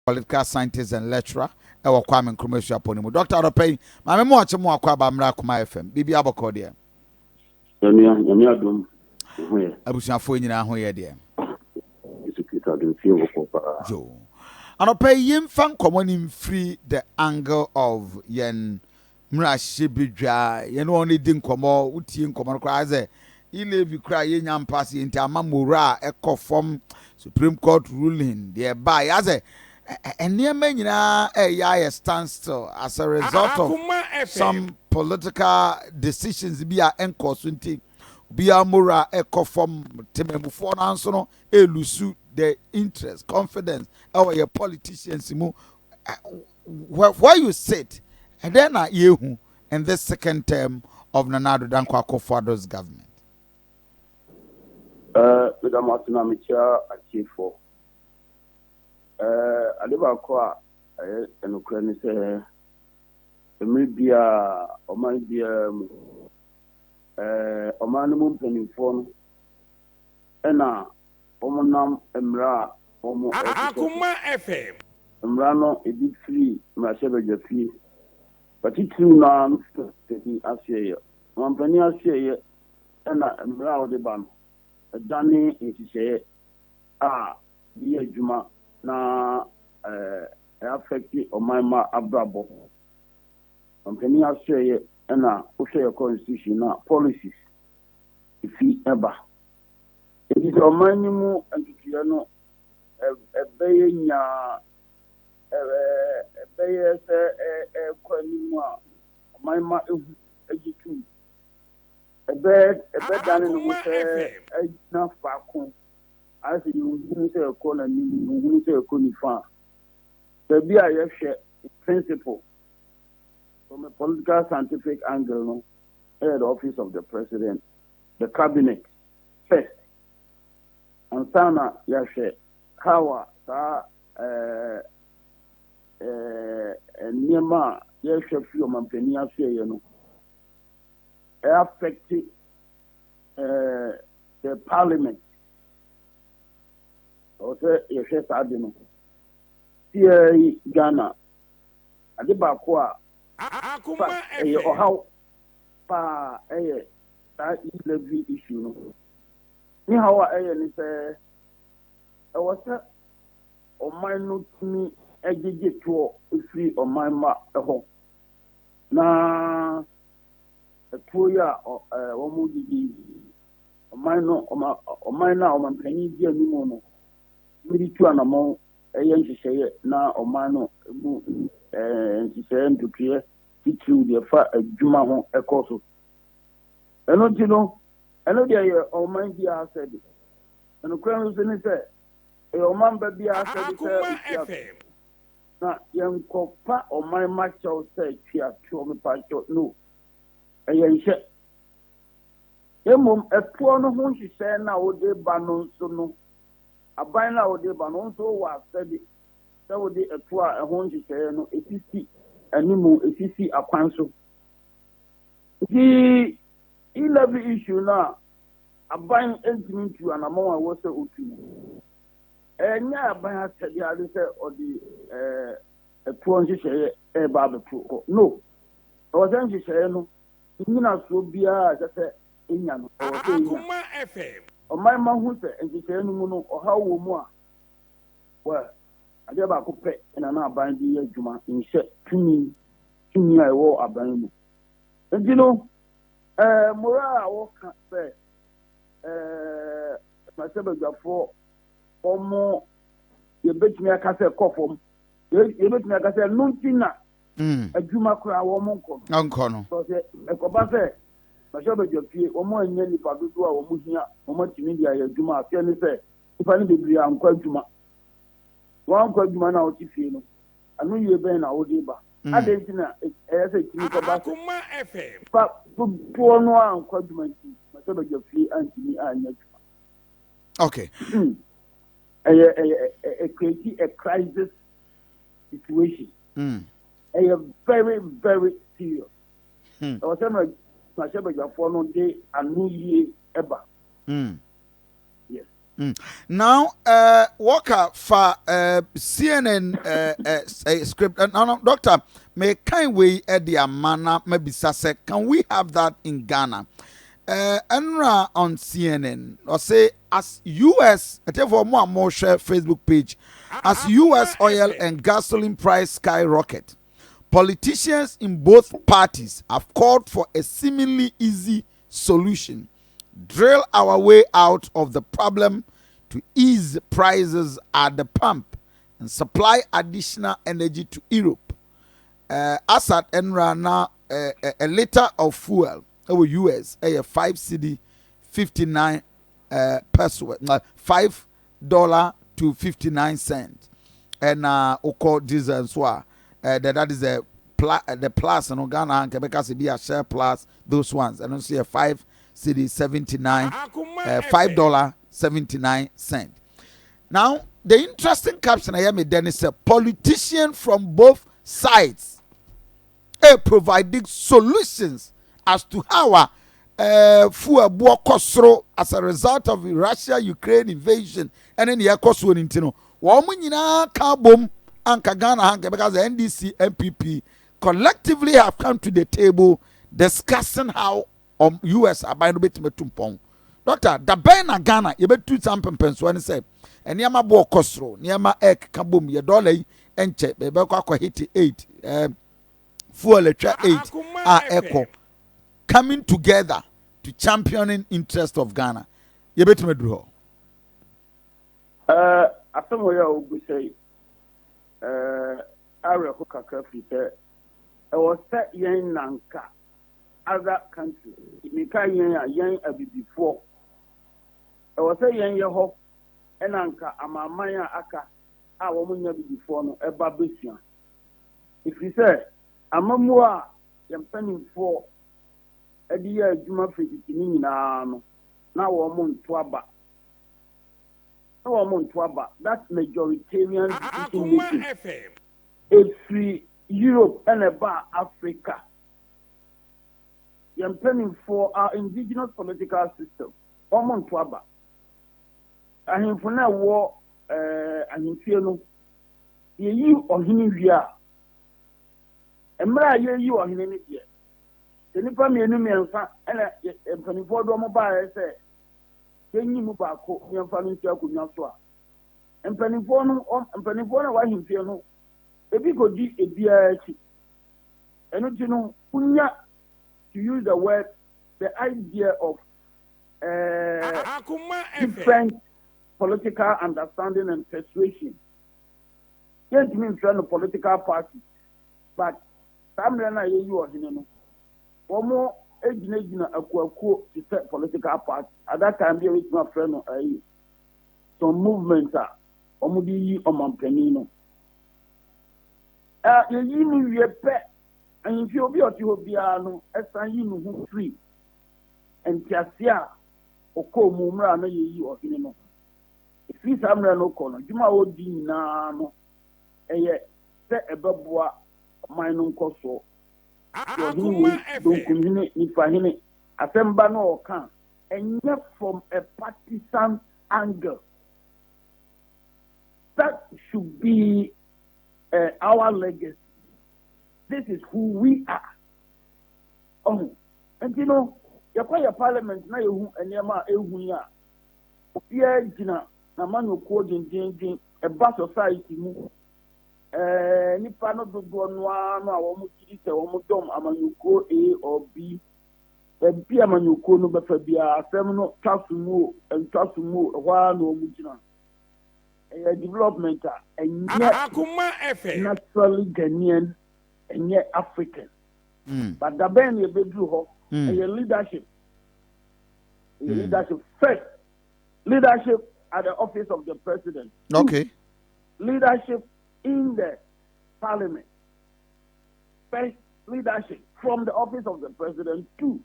political scientist and lecturer. Ewa Kwame Nkrumah Aponimu. Dr. Aropey, mame mo ache mo akwa ba mra Akoma FM. Bibi aboko de. Yami adum. Abusuafo nyina ho ye de. Kita dum fi wo pa. Jo. Aropey yemfa nkomo ni mfiri the angle of yen mra hyebedwa yen only di nkomo utie nkomo kwa ze ilevi kra ye nyampase enti amamora ekofom Supreme Court ruling the by as a enema nyina ya standstill as a result of some political decisions bi a enkosunti bi amora ekofom tememufo na nso no elusu the interest confidence our your politicians mu where you sit and then yehu in this second term of Nana Addo Dankwa Akufo-Addo's government. Madam Asuna Micha Achifo. Adeba kwa enukrani se emibia omanbia omanu mumpenifo no ena omonam emra omo Akoma FM emra no ebi free mrasebedwa free partitu na tedi asiye mampani asiye ena emra odeba no dani insise biye juma na affect omanma abrabo mampani asiye ena ohwe constitution na policies ifi eba it is omanimu antutuya no ebeye nya ebeye se kwanimu a omanma ejitu ebe dane no se na faako as you say ko na ni you say ko ni fa be a yehwe principle from a political scientific angle no the office of the president the cabinet first and sana yehwe how sa niema yehwe fi o mampani afie no affected the parliament. Also, yes, I don't know. Here, Ghana, Adibakwa, Akoma or how far that levy issue. Ni how I was on my note me a digit to free on my map at home. Now, Toya Omudi Omino Omina Omampani Dia Nimono Militu Anamo Ayan say na Omano and she said to clear to the far Juma Ecoso. And not you know, I know they Omandi said it. And the crown was in it. A Oman baby said, now young copa or my macho said, Chia to me pacho no. Ayense emom epo no ho hwehwe na wode ba no so no aban na wode ba no so wa sede se wode epo a ho hwehwe no efisi animu efisi akwan so the 11 issue na aban entimi tu anamon a wo se otu enya aban asede ade se odi epo hwehwe e ba be pro no o se hwehwe no Nina so bia sese enya no Akoma FM o mai ma hu se enjise nu mu no o ha wo mu a wa ade ba ko pe na na aban bi adwuma nhyɛ tumi a ɛwɔ aban mu nti no mora a wo ka se ma se badwafo omo ye betumi aka se kɔfom ye betumi aka se nuntina adwuma kora wo mo nko no so se ekoba se ma sha badwafie wo mo anya nipa dodo a wo mo hia wo mo timi dia ya adwuma afia ni se nipa ni bebiri ankɔ adwuma wo ankɔ adwuma na wo ti fie no anu ye ben na wo de ba ade ntina se timi ko ba se Akoma FM pa po no ankɔ adwuma nti ma sha badwafie antimi anya adwuma okay a create a crisis situation a very, very serious. I was saying, my shepherd, your phone day and New Year ever. Mm. Yes. Now, Walker for CNN script. No, Doctor, may kind way at the manner maybe say, can we have that in Ghana? Enra on CNN or say as US, I tell for more and more share Facebook page, as US oil and gasoline price skyrocket. Politicians in both parties have called for a seemingly easy solution: drill our way out of the problem to ease prices at the pump and supply additional energy to Europe. Assad Enra now a liter of fuel over US a 5 cedi 59 peso, $5 to 59 cents, and oko diesel so that is the plus and Ghana and Quebec be a share plus those ones, and also a 5 cedi 79 $5.79. Now the interesting caption I made then is a politician from both sides providing solutions as to how fuel kosro as a result of the Russia-Ukraine invasion and then the kosro nintino. Woman carbon and Ghana because the NDC MPP collectively have come to the table discussing how US are buying bit metumpong. Doctor, the Ben Ghana, you bet 2 something pence when say, and Yama bo kosro, Yama ek kabum, your dollar and check, baby, hit 8, fuel 8, echo coming together to championing interest of Ghana. You bet me draw. After what you say, Area Hooker say, I was set yen nanka other countries. Nika yen before. I was say yen yeho enanka amamaya aka a woman before no eba besia. If you say amamua yam penning for a dear Juma Fitini no woman twaba. No woman twaba. That's majoritarian Akoma FM. It's free Europe and about Africa. Yam penning for our indigenous political system. Woman twaba. And for now war and no you or him via. And you or him here. The nipa me enu me nfa ena mpanifo do mo ba say yenyi mu ba ko yemfa no ntia konwa so a mpanifo na wa himfie no ebi go di ebia chi enu ti no kunya to use the word the idea of different political understanding and persuasion. Yes, means no political party, but samre na ye you or hinu Omo ejina akuakuo to set political party. At that time, they were my friend some movements are omudi omampenino. You ye pet, and if you be or you be no, as you who free and Tiasia or co mumra no ye or hino. If he's amra no corner, you ma odi na no, set a babua minum coso. Don't Asemba no can and yet from a partisan angle. That should be our legacy. This is who we are. Oh, and you know, you call your parliament now you and Yama Ehuya. Yeah, Gina, Namano coding a bus society move. Nipa no do noa no a womo kiri se womo dom amanyuko A or B bi amanyuko no befa bia asem no twasumu hwa no omugina development Akoma FM naturally Ghanaian and yet African but the ben ye bedru ho leadership first leadership at the office of the president. Okay. Leadership in the parliament. First, leadership from the office of the president. 2,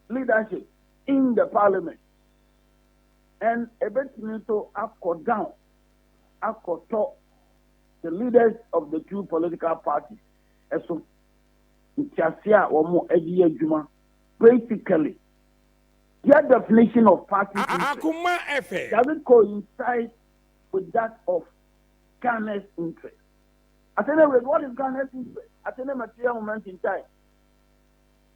leadership in the parliament. And a bit to accord down, accord talk the leaders of the 2 political parties. So, basically, Your definition of party interest, Akoma FM. does it coincide with that of Ghana's interest? At any rate, what is Ghana's interest? At any material moment in time.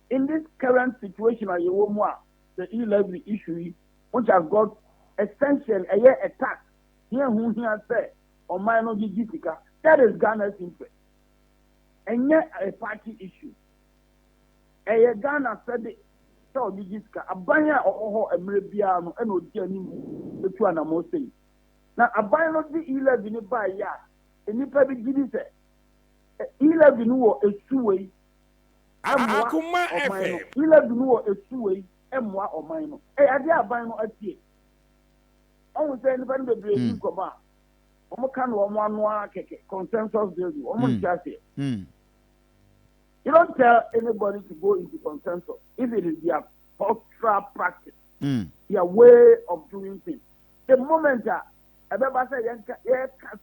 In this current situation, the e-levy issue, which has got essential a year attack, here who here say, or minor Gigitica, that is Ghana's interest. And yet a party issue. A Ghana said it. So Gigitica, a banya or a Mrebiano, and Odiani, the two and a most thing. Now, a banya of the e-levy by ya, and you probably give it. E-levy is two-way. Akoma FM. E-levy is two-way. Emwa or minor. I did a bino at you. Almost anybody the brain command. Can one consensus building. Almost just it. You don't tell anybody to go into consensus if it is their cultural practice, their way of doing things. The moment that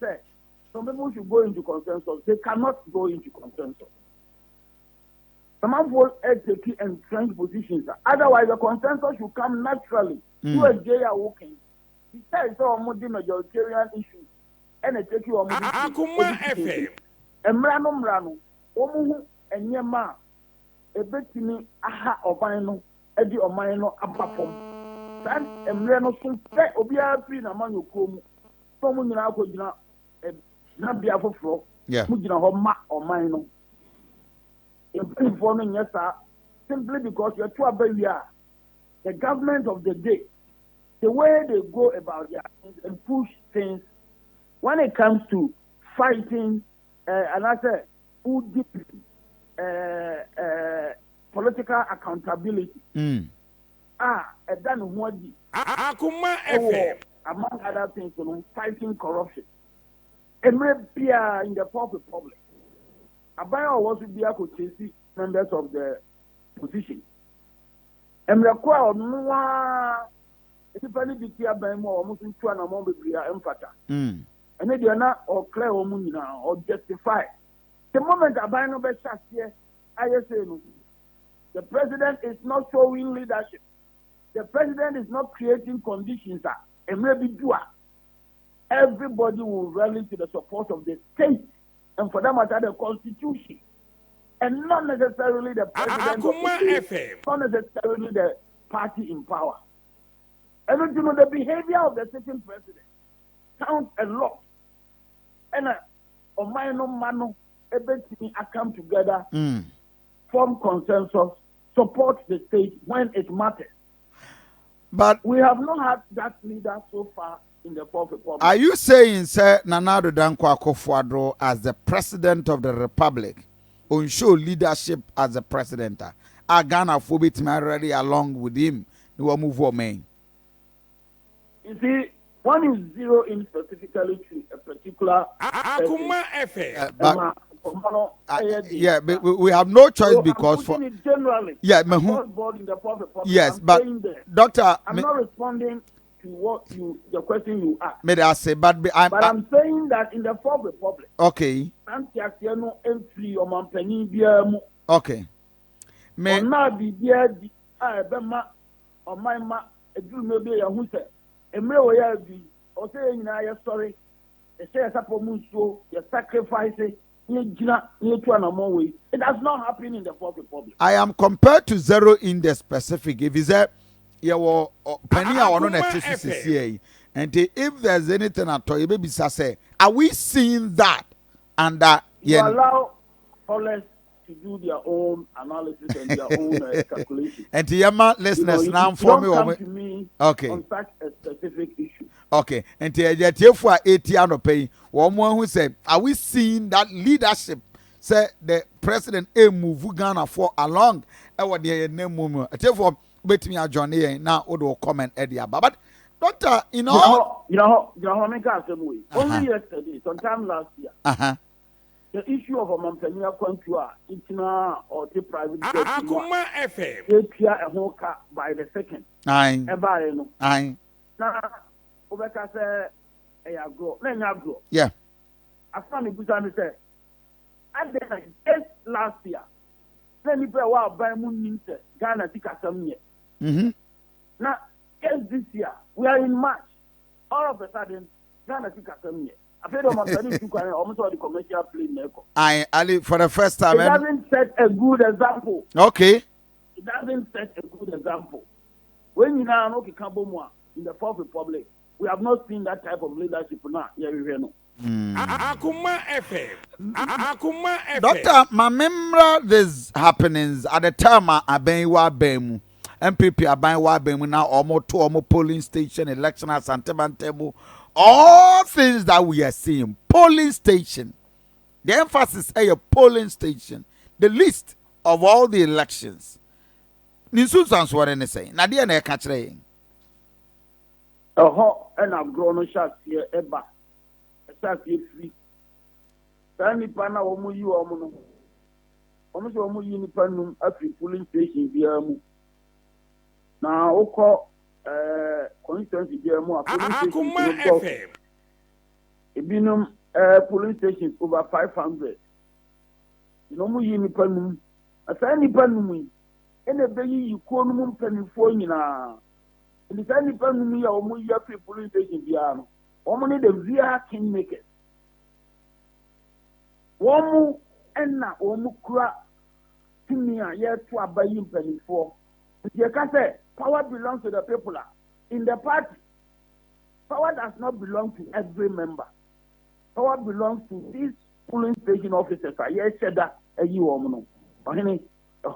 say some people should go into consensus, they cannot go into consensus. Some people take entrenched positions. Otherwise, the consensus should come naturally. You a gay are walking. Besides, all majoritarian issues, and they take you on Akoma FM. And Mrano, Omu, and Yama, a betini, aha, or bino, Eddie or Mino, a platform. San and Mrano soon say, Obia, Pin among your comb, someone in Alcojina, and not be a floor, Mujina Homa or Mino. Informing yes, sir, simply because you're too barrier. The government of the day, the way they go about their things and push things when it comes to fighting another political accountability. Akoma FM. Among other things, fighting corruption. And maybe in the Fourth Republic. Abayo was to be a coaching members of the position. And require no if be here by more almost two and a more be emphatic. And they are not or clear or munina or justify. The moment Abayo be shot here, I say no. The president is not showing leadership. The president is not creating conditions that and maybe do. Everybody will rally to the support of the state. And for that matter, the constitution, and not necessarily the president, not necessarily the party in power. And you know, the behavior of the sitting president counts a lot. And on my no mano, everything I come together, form consensus, support the state when it matters. But we have not had that leader so far. In the Fourth Republic. Are you saying, sir, Nana Addo Dankwa Akufo-Addo as the president of the republic, on show leadership as the president? Are Ghana phobit already along with him? You will move on, man. You see, one is zero in specifically to a particular. Akoma FM. Yeah, but we have no choice so because for generally. Yeah, in the Fourth Republic, yes, but Doctor, I'm not responding to what the question you asked. May I say, but I'm saying that in the Fourth Republic. Okay. Okay. May not be dear. Bema or my ma a do maybe a who said a mere be or saying I sorry. They say a couple moons so you sacrifice it. It does not happen in the Fourth Republic. I am compared to zero in the specific. If it's a penny or on a and if there's anything at all, you maybe say, are we seeing that? And that you allow callers to do their own analysis and their own calculation. And to your listeners now for me, okay, on such a specific issue. Okay, and to your for 80 and pay one who said, are we seeing that leadership? Say the president a move Ghana for along our dear name movement. Therefore, wait me a Johnny now or comment Eddie. But Doctor, you know, only yesterday, sometime last year, the issue of a Montpellier Contour, Itina or the private Akoma FM, a hoka by the second. Aye. Now, Obeka said, grow. Yeah. I found it good and said, and then just last year, let me pay a while by Moon Ghana Tika some year. Now, just this year, we are in March. All of a sudden, Ghana took a year. I feel almost all the commercial plane. Ali, for the first time. It doesn't set a good example. Okay. It doesn't set a good example. When you now know Kambomwa in the Fourth Republic, we have not seen that type of leadership now. Yeah, we know. Akoma FM. Akoma FM. Doctor, my remember these happenings at the time I been wa bemu. MPP aban wa bemu now almost polling station, election at Santaban table. All things that we are seeing, polling station. The emphasis is a polling station. The list of all the elections. Nisusan's what any say. Nadia na catch rain. And I've grown a shot here, Eba. A shot here free. Tani pana omu you omu. Almost omu unipanum at the polling station via mu. Now, Oko, constituency via mu. Akoma FM. Ibinum polling stations over 500. You know, mu unipanum. A tiny panum. And a baby you call them penny for you now. And the tiny panum ya omu ya polling station via. Omani the via kingmakers. Womu enna omu kura timia yet to abayim penny for. You can say power belongs to the people. In the party, power does not belong to every member. Power belongs to these polling station officers. Yes, said that you woman. A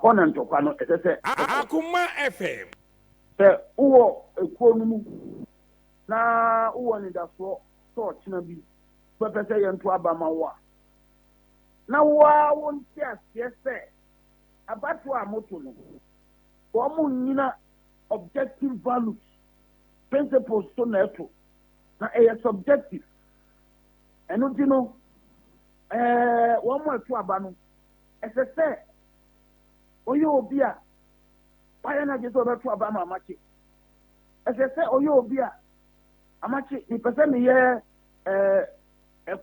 honor to Pano, as I said. Akoma FM. Say, oh, a quorum. Now, one in the floor, so Chinabi, Pepper and Twabama. Now, I won't yes, sir. About what I'm motoring. Woman, objective values, principles, so natural. Now, it's subjective. And you know, one more to Abano. As I said, Oyo Obia, why not just over to Abama Amache? As I said, Oyo Obia, Amache, the person here, a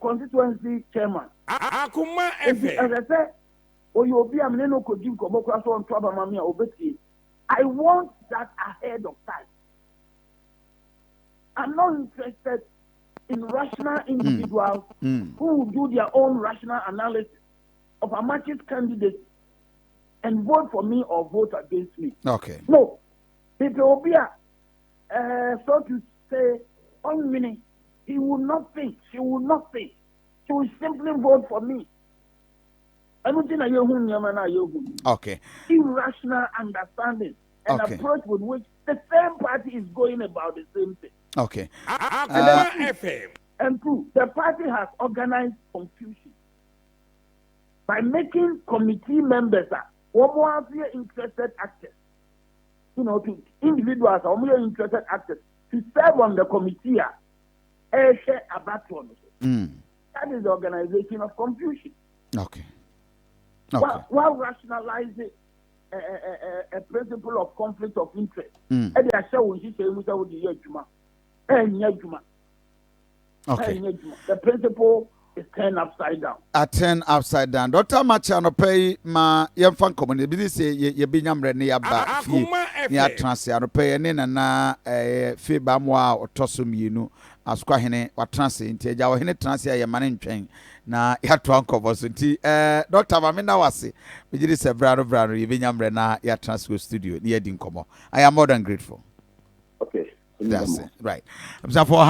constituency chairman. Akoma As FM. I said, Oyo Obia, Mneno Kojim Koboko, and Twabamamia Obeti. I want that ahead of time. I'm not interested in rational individuals who do their own rational analysis of Amache's candidates and vote for me or vote against me. Okay. No. People will be so to say, on winning, he will not think. She will not think. She will simply vote for me. I don't think Okay. Irrational understanding and approach with which the same party is going about the same thing. Okay. Akoma FM. And two, the party has organized confusion by making committee members one more interested actors, to individuals or more interested actors to serve on the committee. That is the organization of confusion. Okay. While rationalizing a principle of conflict of interest, the principle is turned upside down. Turn upside down. Dr. Machano pay ma yemfan common. Bi say ye bi nyamre ne yaba fi ya transe ano pay ne na fi ba mo a otoso mienu askwa hene wa transe nti eja wo hene transe ya mane ntwen na ya to ankovo so nti Dr. Mamina wase me gidi se brano ye bi nyamre na ya transe studio ne ya di nkomo. I am more than grateful. Okay. That's it. Right. I'm for